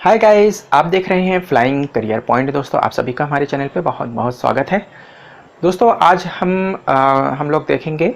Hi guys, आप देख रहे हैं फ्लाइंग करियर पॉइंट। दोस्तों, आप सभी का हमारे चैनल पे बहुत बहुत स्वागत है। दोस्तों, आज हम लोग देखेंगे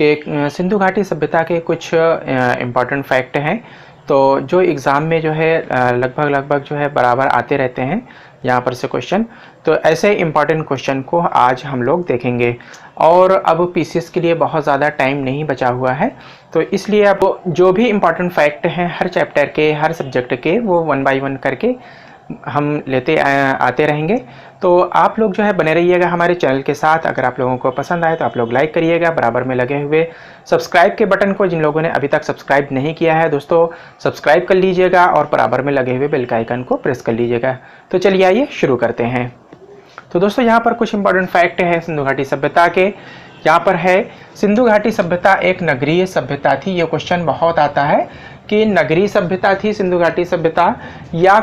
कि सिंधु घाटी सभ्यता के कुछ इम्पॉर्टेंट फैक्ट हैं, तो जो एग्ज़ाम में जो है लगभग जो है बराबर आते रहते हैं यहाँ पर से क्वेश्चन। तो ऐसे इम्पॉर्टेंट क्वेश्चन को आज हम लोग देखेंगे और अब पीसीएस के लिए बहुत ज़्यादा टाइम नहीं बचा हुआ है, तो इसलिए अब जो भी इम्पॉर्टेंट फैक्ट हैं हर चैप्टर के, हर सब्जेक्ट के, वो 1 बाय 1 करके हम लेते आते रहेंगे। तो आप लोग जो है बने रहिएगा हमारे चैनल के साथ। अगर आप लोगों को पसंद आए तो आप लोग लाइक करिएगा, बराबर में लगे हुए सब्सक्राइब के बटन को, जिन लोगों ने अभी तक सब्सक्राइब नहीं किया है दोस्तों सब्सक्राइब कर लीजिएगा और बराबर में लगे हुए बेल का आइकन को प्रेस कर लीजिएगा। तो चलिए आइए शुरू करते हैं। तो दोस्तों, यहाँ पर कुछ इंपॉर्टेंट फैक्ट है सिंधु घाटी सभ्यता के। यहाँ पर है, सिंधु घाटी सभ्यता एक नगरीय सभ्यता थी। ये क्वेश्चन बहुत आता है कि नगरीय सभ्यता थी सिंधु घाटी सभ्यता या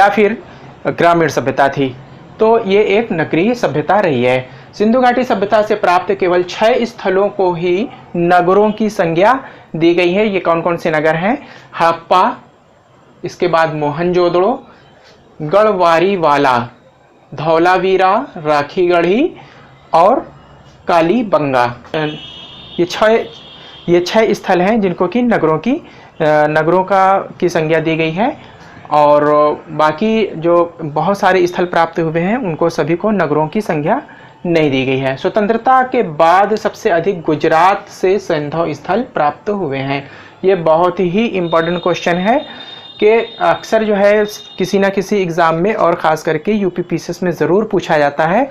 फिर ग्रामीण सभ्यता थी। तो ये एक नगरीय सभ्यता रही है। सिंधु घाटी सभ्यता से प्राप्त केवल 6 स्थलों को ही नगरों की संज्ञा दी गई है। ये कौन कौन से नगर हैं? हड़प्पा, इसके बाद मोहनजोदड़ो, गढ़वारीवाला, धौलावीरा, राखीगढ़ी और कालीबंगा। ये छह स्थल हैं जिनको कि नगरों की संज्ञा दी गई है। और बाकी जो बहुत सारे स्थल प्राप्त हुए हैं उनको सभी को नगरों की संज्ञा नहीं दी गई है। स्वतंत्रता के बाद सबसे अधिक गुजरात से सैंधव स्थल प्राप्त हुए हैं। ये बहुत ही इम्पोर्टेंट क्वेश्चन है कि अक्सर जो है किसी ना किसी एग्ज़ाम में और ख़ास करके यूपी पीसीएस में ज़रूर पूछा जाता है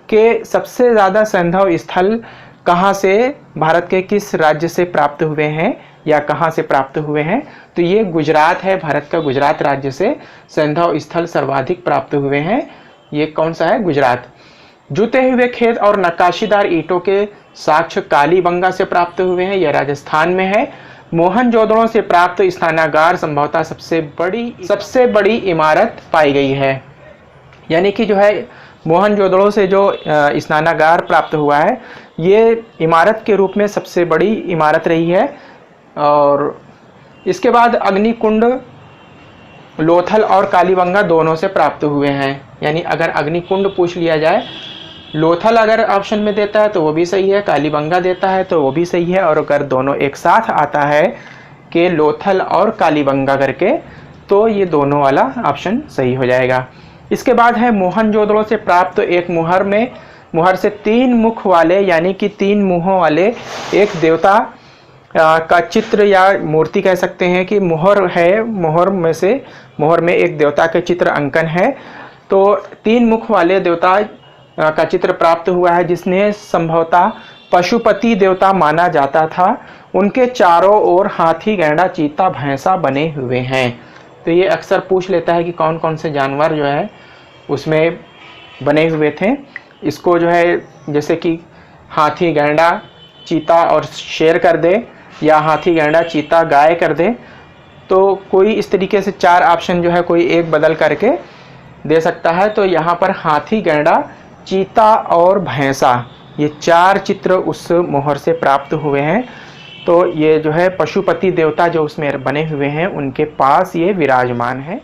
कि सबसे ज़्यादा सैंधव स्थल कहाँ से, भारत के किस राज्य से प्राप्त हुए हैं या कहाँ से प्राप्त हुए हैं। तो ये गुजरात है, भारत का गुजरात राज्य से सैंधव स्थल सर्वाधिक प्राप्त हुए हैं। ये कौन सा है? गुजरात। जूते हुए खेत और नक्काशीदार ईंटों के साक्ष्य कालीबंगा से प्राप्त हुए हैं। यह राजस्थान में है। मोहनजोदड़ो से प्राप्त स्नानागार संभवतः सबसे बड़ी इमारत पाई गई है। यानी कि जो है मोहनजोदड़ो से जो स्नानागार प्राप्त हुआ है, ये इमारत के रूप में सबसे बड़ी इमारत रही है। और इसके बाद अग्निकुंड, लोथल और कालीबंगा दोनों से प्राप्त हुए हैं। यानी अगर अग्निकुंड पूछ लिया जाए, लोथल अगर ऑप्शन में देता है तो वो भी सही है, कालीबंगा देता है तो वो भी सही है, और अगर दोनों एक साथ आता है कि लोथल और कालीबंगा करके, तो ये दोनों वाला ऑप्शन सही हो जाएगा। इसके बाद है मोहनजोदड़ो से प्राप्त एक मुहर से 3 मुख वाले, यानी कि 3 मुंहों वाले एक देवता का चित्र या मूर्ति कह सकते हैं कि मुहर है। मुहर में एक देवता के चित्र अंकन है। तो 3 मुख वाले देवता का चित्र प्राप्त हुआ है, जिसने संभवतः पशुपति देवता माना जाता था। उनके चारों ओर हाथी, गैंडा, चीता, भैंसा बने हुए हैं। तो ये अक्सर पूछ लेता है कि कौन कौन से जानवर जो है उसमें बने हुए थे। इसको जो है जैसे कि हाथी, गैंडा, चीता और शेर कर दे, या हाथी, गैंडा, चीता, गाय कर दे, तो कोई इस तरीके से 4 ऑप्शन जो है कोई एक बदल करके दे सकता है। तो यहाँ पर हाथी, गैंडा, चीता और भैंसा, ये 4 चित्र उस मोहर से प्राप्त हुए हैं। तो ये जो है पशुपति देवता जो उसमें बने हुए हैं उनके पास ये विराजमान है।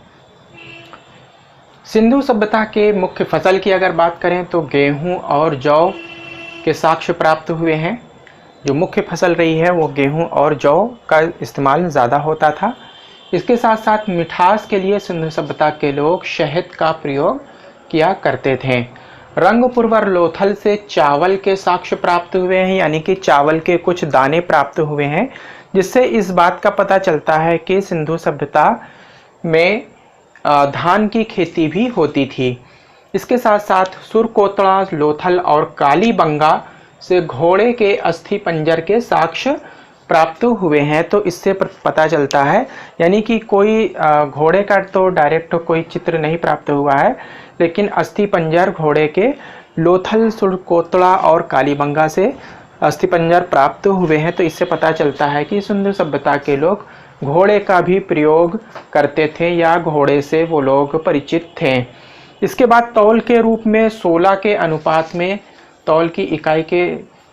सिंधु सभ्यता के मुख्य फसल की अगर बात करें तो गेहूं और जौ के साक्ष्य प्राप्त हुए हैं। जो मुख्य फसल रही है वो गेहूं और जौ का इस्तेमाल ज़्यादा होता था। इसके साथ साथ मिठास के लिए सिंधु सभ्यता के लोग शहद का प्रयोग किया करते थे। रंगपुर व लोथल से चावल के साक्ष्य प्राप्त हुए हैं, यानी कि चावल के कुछ दाने प्राप्त हुए हैं, जिससे इस बात का पता चलता है कि सिंधु सभ्यता में धान की खेती भी होती थी। इसके साथ साथ सुरकोतड़ा, लोथल और कालीबंगा से घोड़े के अस्थि पंजर के साक्ष्य प्राप्त हुए हैं। तो इससे पता चलता है, यानी कि कोई घोड़े का तो डायरेक्ट कोई चित्र नहीं प्राप्त हुआ है, लेकिन अस्थि पंजर घोड़े के लोथल, सुरकोतड़ा और कालीबंगा से अस्थि पंजर प्राप्त हुए हैं। तो इससे पता चलता है कि सिंधु सभ्यता के लोग घोड़े का भी प्रयोग करते थे या घोड़े से वो लोग परिचित थे। इसके बाद तौल के रूप में 16 के अनुपात में, तौल की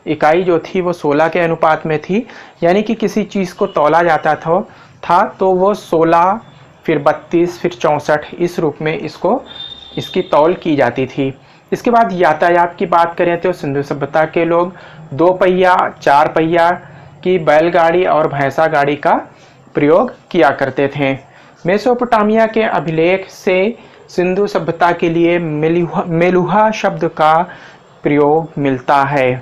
इकाई जो थी वो 16 के अनुपात में थी। यानी कि किसी चीज़ को तौला जाता था तो वो 16 फिर 32, फिर 64, इस रूप में इसकी तौल की जाती थी। इसके बाद यातायात की बात करें तो सिंधु सभ्यता के लोग 2 पहिया, 4 पहिया की बैलगाड़ी और भैंसा गाड़ी का प्रयोग किया करते थे। मेसोपोटामिया के अभिलेख से सिंधु सभ्यता के लिए मेलुहा शब्द का प्रयोग मिलता है।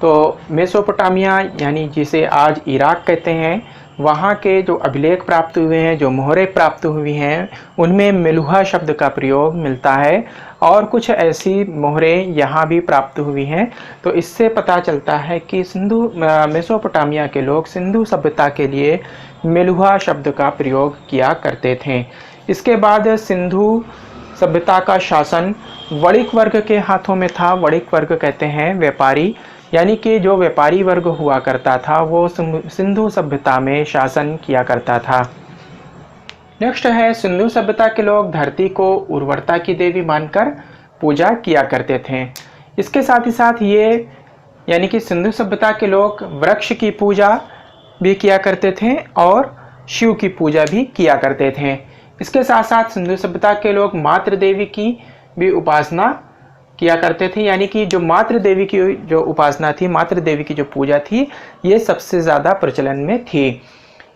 तो मेसोपोटामिया यानी जिसे आज इराक कहते हैं, वहाँ के जो अभिलेख प्राप्त हुए हैं, जो मोहरें प्राप्त हुई हैं, उनमें मेलुहा शब्द का प्रयोग मिलता है और कुछ ऐसी मोहरें यहाँ भी प्राप्त हुई हैं। तो इससे पता चलता है कि मेसोपोटामिया के लोग सिंधु सभ्यता के लिए मेलुहा शब्द का प्रयोग किया करते थे। इसके बाद सिंधु सभ्यता का शासन वणिक वर्ग के हाथों में था। वणिक वर्ग कहते हैं व्यापारी, यानी कि जो व्यापारी वर्ग हुआ करता था वो सिंधु सभ्यता में शासन किया करता था। नेक्स्ट है, सिंधु सभ्यता के लोग धरती को उर्वरता की देवी मानकर पूजा किया करते थे। इसके साथ ही साथ ये यानी कि सिंधु सभ्यता के लोग वृक्ष की पूजा भी किया करते थे और शिव की पूजा भी किया करते थे। इसके साथ साथ सिंधु सभ्यता के लोग मातृ देवी की भी उपासना किया करते थे, यानी कि जो मातृ देवी की जो उपासना थी, मातृ देवी की जो पूजा थी, ये सबसे ज़्यादा प्रचलन में थी।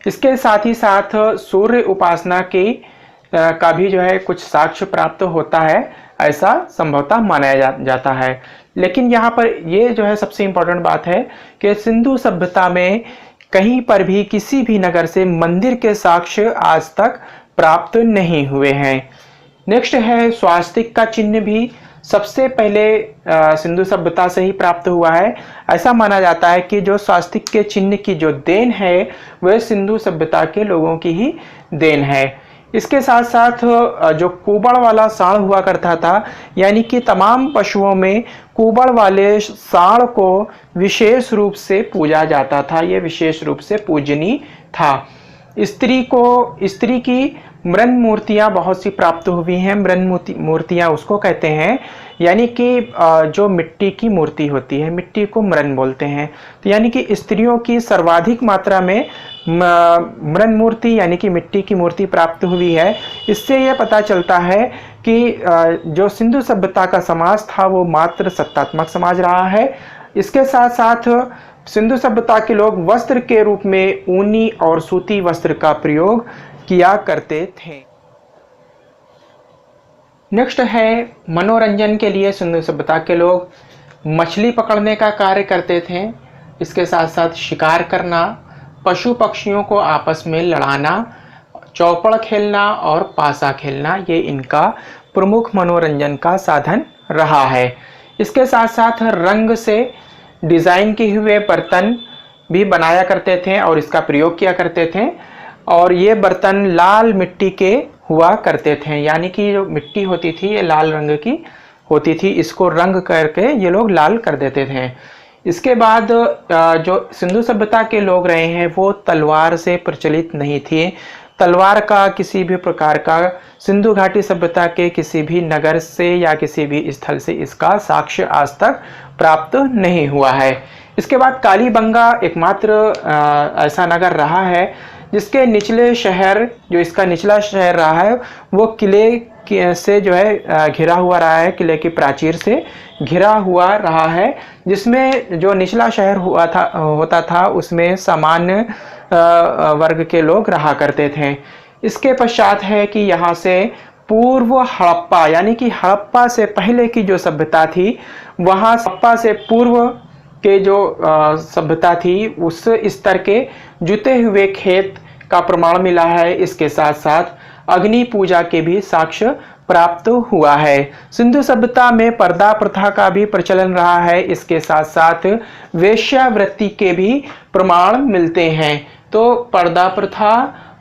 इसके साथ ही साथ सूर्य उपासना का भी जो है कुछ साक्ष्य प्राप्त होता है, ऐसा संभवतः माना जाता है। लेकिन यहाँ पर ये जो है सबसे इम्पोर्टेंट बात है कि सिंधु सभ्यता में कहीं पर भी किसी भी नगर से मंदिर के साक्ष्य आज तक प्राप्त नहीं हुए हैं। नेक्स्ट है, स्वास्तिक का चिन्ह भी सबसे पहले सिंधु सभ्यता से ही प्राप्त हुआ है। ऐसा माना जाता है कि जो स्वास्तिक के चिन्ह की जो देन है वह सिंधु सभ्यता के लोगों की ही देन है। इसके साथ साथ जो कुबड़ वाला सांड हुआ करता था, यानी कि तमाम पशुओं में कुबड़ वाले सांड को विशेष रूप से पूजा जाता था, ये विशेष रूप से पूजनीय था। स्त्री की मृन मूर्तियाँ बहुत सी प्राप्त हुई हैं। मृन मूर्तियाँ उसको कहते हैं, यानी कि जो मिट्टी की मूर्ति होती है, मिट्टी को मृन बोलते हैं। तो यानी कि स्त्रियों की सर्वाधिक मात्रा में मृन मूर्ति यानी कि मिट्टी की मूर्ति प्राप्त हुई है। इससे यह पता चलता है कि जो सिंधु सभ्यता का समाज था वो मात्र सत्तात्मक समाज रहा है। इसके साथ साथ सिंधु सभ्यता के लोग वस्त्र के रूप में ऊनी और सूती वस्त्र का प्रयोग किया करते थे। नेक्स्ट है, मनोरंजन के लिए सिंधु सभ्यता के लोग मछली पकड़ने का कार्य करते थे। इसके साथ साथ शिकार करना, पशु पक्षियों को आपस में लड़ाना, चौपड़ खेलना और पासा खेलना, ये इनका प्रमुख मनोरंजन का साधन रहा है। इसके साथ साथ रंग से डिज़ाइन किए हुए बर्तन भी बनाया करते थे और इसका प्रयोग किया करते थे। और ये बर्तन लाल मिट्टी के हुआ करते थे, यानी कि जो मिट्टी होती थी ये लाल रंग की होती थी, इसको रंग करके ये लोग लाल कर देते थे। इसके बाद जो सिंधु सभ्यता के लोग रहे हैं वो तलवार से प्रचलित नहीं थे। तलवार का किसी भी प्रकार का सिंधु घाटी सभ्यता के किसी भी नगर से या किसी भी स्थल से इसका साक्ष्य आज तक प्राप्त नहीं हुआ है। इसके बाद कालीबंगा एकमात्र ऐसा नगर रहा है जिसके निचले शहर, जो इसका निचला शहर रहा है, वो किले से जो है घिरा हुआ रहा है, किले की प्राचीर से घिरा हुआ रहा है, जिसमें जो निचला शहर होता था उसमें सामान्य वर्ग के लोग रहा करते थे। इसके पश्चात है कि यहाँ से पूर्व हड़प्पा, यानी कि हड़प्पा से पहले की जो सभ्यता थी, वहाँ हड़प्पा से पूर्व के जो सभ्यता थी उस स्तर के जुते हुए खेत का प्रमाण मिला है। इसके साथ साथ अग्नि पूजा के भी साक्ष्य प्राप्त हुआ है। सिंधु सभ्यता में पर्दा प्रथा का भी प्रचलन रहा है। इसके साथ साथ वेश्यावृत्ति के भी प्रमाण मिलते हैं। तो पर्दा प्रथा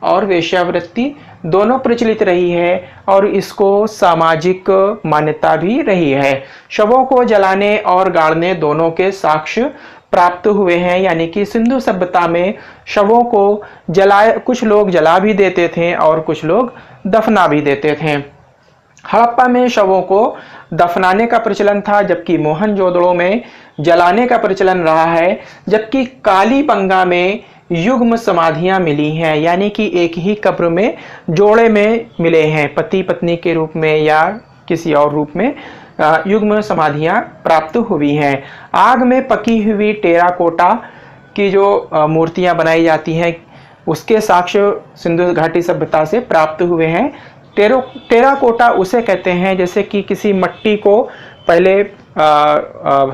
और वेश्यावृत्ति दोनों प्रचलित रही है और इसको सामाजिक मान्यता भी रही है। शवों को जलाने और गाड़ने दोनों के साक्ष्य प्राप्त हुए हैं, यानी कि सिंधु सभ्यता में शवों को कुछ लोग जला भी देते थे और कुछ लोग दफना भी देते थे। हड़प्पा में शवों को दफनाने का प्रचलन था, जबकि मोहनजोदड़ो में जलाने का प्रचलन रहा है। जबकि कालीबंगा में युग्म समाधियां मिली हैं, यानी कि एक ही कब्र में जोड़े में मिले हैं, पति पत्नी के रूप में या किसी और रूप में युग्म समाधियां प्राप्त हुई हैं। आग में पकी हुई टेराकोटा की जो मूर्तियां बनाई जाती हैं उसके साक्ष्य सिंधु घाटी सभ्यता से प्राप्त हुए हैं। टेराकोटा उसे कहते हैं जैसे कि किसी मट्टी को पहले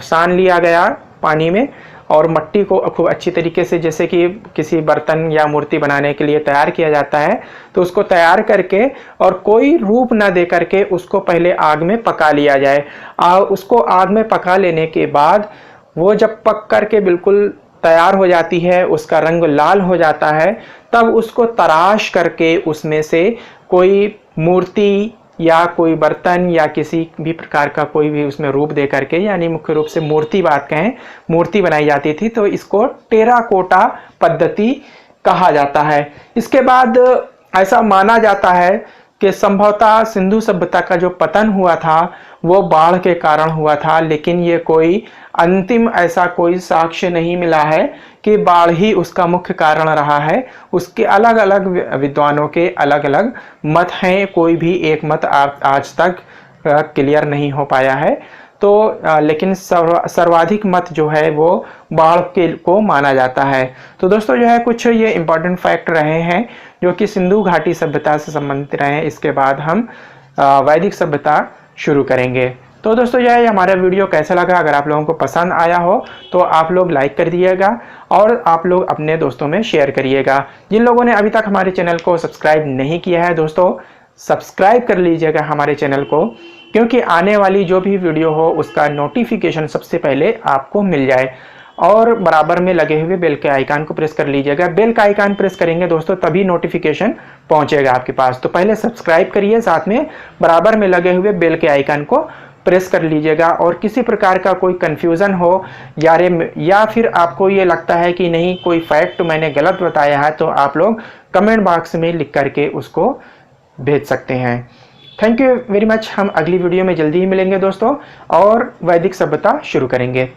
सान लिया गया पानी में और मट्टी को खूब अच्छी तरीके से, जैसे कि किसी बर्तन या मूर्ति बनाने के लिए तैयार किया जाता है, तो उसको तैयार करके और कोई रूप ना दे करके उसको पहले आग में पका लिया जाए। उसको आग में पका लेने के बाद वो जब पक करके बिल्कुल तैयार हो जाती है, उसका रंग लाल हो जाता है, तब उसको तराश करके उसमें से कोई मूर्ति या कोई बर्तन या किसी भी प्रकार का कोई भी उसमें रूप दे करके, यानी मुख्य रूप से मूर्ति बात कहें, मूर्ति बनाई जाती थी। तो इसको टेराकोटा पद्धति कहा जाता है। इसके बाद ऐसा माना जाता है कि संभवतः सिंधु सभ्यता का जो पतन हुआ था वो बाढ़ के कारण हुआ था, लेकिन ये कोई अंतिम ऐसा कोई साक्ष्य नहीं मिला है कि बाढ़ ही उसका मुख्य कारण रहा है। उसके अलग अलग विद्वानों के अलग अलग मत हैं, कोई भी एक मत आज तक क्लियर नहीं हो पाया है। तो लेकिन सर्वाधिक मत जो है वो बाढ़ के को माना जाता है। तो दोस्तों जो है कुछ ये इंपॉर्टेंट फैक्ट रहे हैं जो कि सिंधु घाटी सभ्यता से संबंधित रहे हैं। इसके बाद हम वैदिक सभ्यता शुरू करेंगे। तो दोस्तों जो है हमारा वीडियो कैसा लगा, अगर आप लोगों को पसंद आया हो तो आप लोग लाइक कर दीजिएगा और आप लोग अपने दोस्तों में शेयर करिएगा। जिन लोगों ने अभी तक हमारे चैनल को सब्सक्राइब नहीं किया है दोस्तों, सब्सक्राइब कर लीजिएगा हमारे चैनल को, क्योंकि आने वाली जो भी वीडियो हो उसका नोटिफिकेशन सबसे पहले आपको मिल जाए। और बराबर में लगे हुए बेल के आइकन को प्रेस कर लीजिएगा। बेल का आइकन प्रेस करेंगे दोस्तों तभी नोटिफिकेशन पहुंचेगा आपके पास। तो पहले सब्सक्राइब करिए, साथ में बराबर में लगे हुए बेल के आइकन को प्रेस कर लीजिएगा। और किसी प्रकार का कोई कंफ्यूजन हो या फिर आपको ये लगता है कि नहीं कोई फैक्ट मैंने गलत बताया है, तो आप लोग कमेंट बॉक्स में लिख करके उसको भेज सकते हैं। Thank you very much. हम अगली वीडियो में जल्दी ही मिलेंगे दोस्तों और वैदिक सभ्यता शुरू करेंगे।